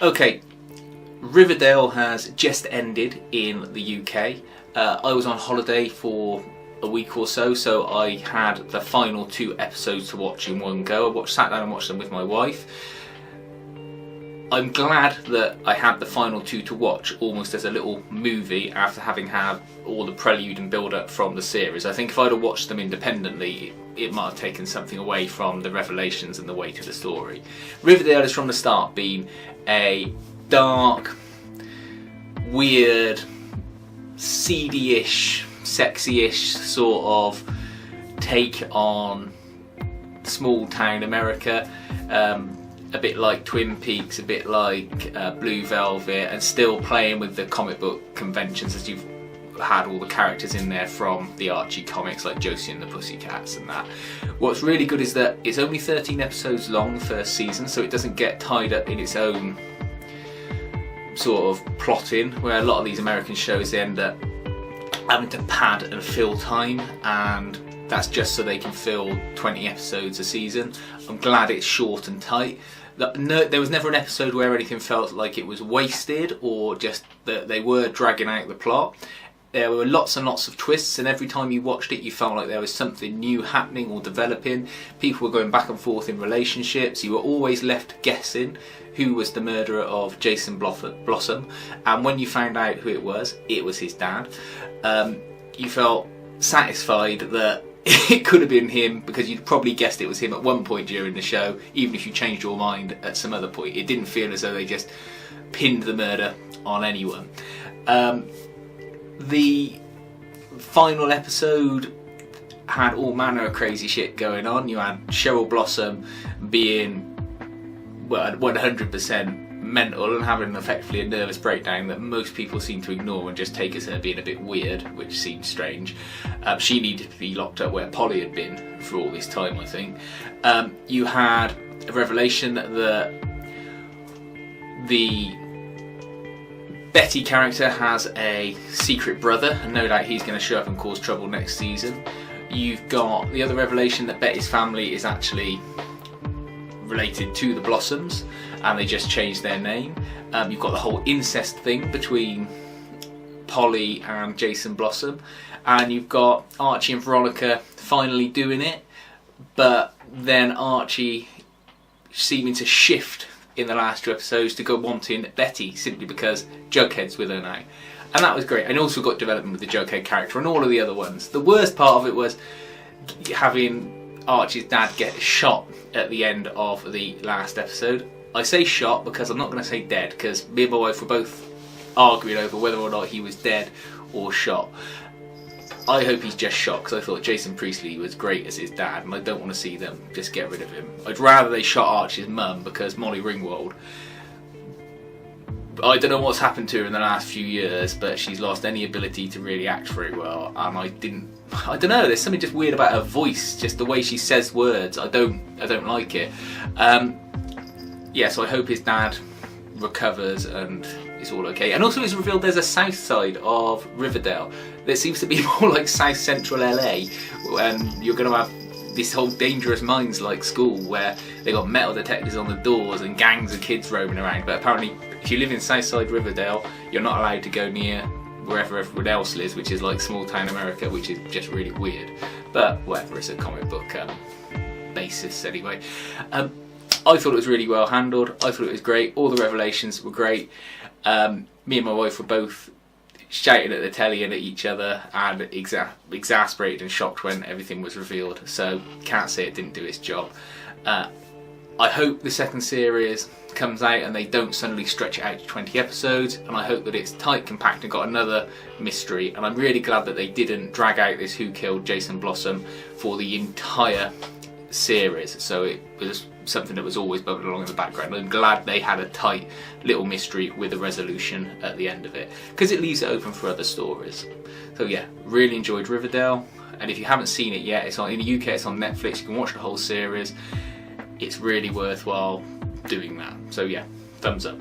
Okay, Riverdale has just ended in the UK. I was on holiday for a week or so I had the final 2 episodes to watch in one go. Sat down and watched them with my wife. I'm glad that I had the final 2 to watch almost as a little movie after having had all the prelude and build-up from the series. I think if I'd have watched them independently, it might have taken something away from the revelations and the weight of the story. Riverdale has from the start been a dark, weird, seedy-ish, sexy-ish sort of take on small town America. A bit like Twin Peaks, a bit like Blue Velvet, and still playing with the comic book conventions as you've had all the characters in there from the Archie comics like Josie and the Pussycats and that. What's really good is that it's only 13 episodes long first season, so it doesn't get tied up in its own sort of plotting, where a lot of these American shows they end up having to pad and fill time, and that's just so they can fill 20 episodes a season. I'm glad it's short and tight. No, there was never an episode where anything felt like it was wasted or just that they were dragging out the plot. There were lots and lots of twists, and every time you watched it you felt like there was something new happening or developing. People were going back and forth in relationships. You were always left guessing who was the murderer of Jason Blossom, and when you found out who it was his dad. You felt satisfied that it could have been him, because you'd probably guessed it was him at one point during the show, even if you changed your mind at some other point. It didn't feel as though they just pinned the murder on anyone. The final episode had all manner of crazy shit going on. You had Cheryl Blossom being 100% mental and having effectively a nervous breakdown that most people seem to ignore and just take as her being a bit weird, which seems strange. She needed to be locked up where Polly had been for all this time, I think. You had a revelation that the Betty character has a secret brother, and no doubt he's going to show up and cause trouble next season. You've got the other revelation that Betty's family is actually related to the Blossoms, and they just changed their name. You've got the whole incest thing between Polly and Jason Blossom, and you've got Archie and Veronica finally doing it, but then Archie seeming to shift in the last 2 episodes to go wanting Betty simply because Jughead's with her now. And that was great. And also got development with the Jughead character and all of the other ones. The worst part of it was having Archie's dad get shot at the end of the last episode. I say shot because I'm not going to say dead, because me and my wife were both arguing over whether or not he was dead or shot. I hope he's just shot, because I thought Jason Priestley was great as his dad, and I don't want to see them just get rid of him. I'd rather they shot Archie's mum, because Molly Ringwald, I don't know what's happened to her in the last few years, but she's lost any ability to really act very well, and I don't know, there's something just weird about her voice, just the way she says words. I don't like it. So I hope his dad recovers and it's all okay. And also it's revealed there's a south side of Riverdale that seems to be more like south central LA, and you're going to have this whole dangerous minds like school where they got metal detectors on the doors and gangs of kids roaming around. But apparently if you live in Southside Riverdale, you're not allowed to go near wherever everyone else lives, which is like small town America, which is just really weird. But whatever, it's a comic book basis anyway. I thought it was really well handled. I thought it was great. All the revelations were great. Me and my wife were both shouting at the telly and at each other, and exasperated and shocked when everything was revealed. So can't say it didn't do its job. I hope the second series comes out and they don't suddenly stretch it out to 20 episodes, and I hope that it's tight, compact, and got another mystery. And I'm really glad that they didn't drag out this who killed Jason Blossom for the entire series, so it was something that was always bubbling along in the background. I'm glad they had a tight little mystery with a resolution at the end of it, because it leaves it open for other stories. So yeah, really enjoyed Riverdale, and if you haven't seen it yet, it's on in the UK, it's on Netflix. You can watch the whole series. It's really worthwhile doing that. So yeah, thumbs up.